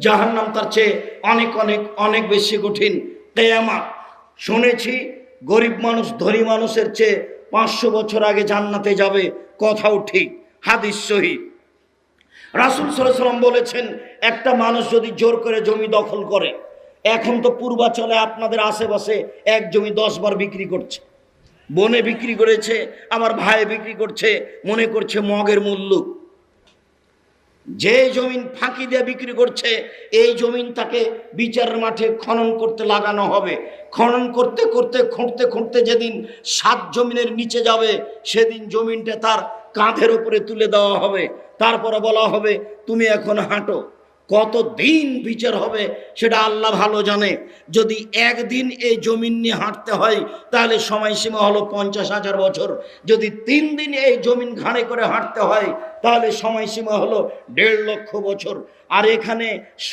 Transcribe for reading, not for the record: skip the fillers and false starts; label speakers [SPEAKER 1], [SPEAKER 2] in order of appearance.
[SPEAKER 1] জাহান্নাম তার চেয়ে অনেক অনেক অনেক বেশি কঠিন। কিয়ামত শুনেছি গরিব মানুষ ধনী মানুষের চেয়ে 500 বছর আগে জান্নাতে যাবে, কথাও ঠিক, হাদিস সহিহ। রাসূল সাল্লাল্লাহু আলাইহি ওয়াসাল্লাম বলেছেন, একটা মানুষ যদি জোর করে জমি দখল করে, এখন তো পূর্বাচলে আপনাদের আশেপাশে এক জমি 10 বার বিক্রি করছে, বনে বিক্রি করেছে, আমার ভাই বিক্রি করছে, মনে করছে মগের মূল্য। যে জমিন ফাঁকি দিয়ে বিক্রি করছে, এই জমিন তাকে বিচারের মাঠে খনন করতে লাগানো হবে। খনন করতে করতে খুঁড়তে খুঁড়তে যেদিন 7 জমিনের নিচে যাবে, সেদিন জমিনটা তার কাঁধের উপরে তুলে দেওয়া হবে। তারপরে বলা হবে, তুমি এখন হাঁটো। কত দিন বিচার হবে সেটা আল্লাহ ভালো জানে। যদি একদিন এই জমিন নিয়ে হাঁটতে হয়, তাহলে সময়সীমা হলো 50,000 বছর। যদি 3 দিন এই জমিন ঘাড়ে করে হাঁটতে হয়, তাহলে সময়সীমা হলো 1.5 লক্ষ বছর। আর এখানে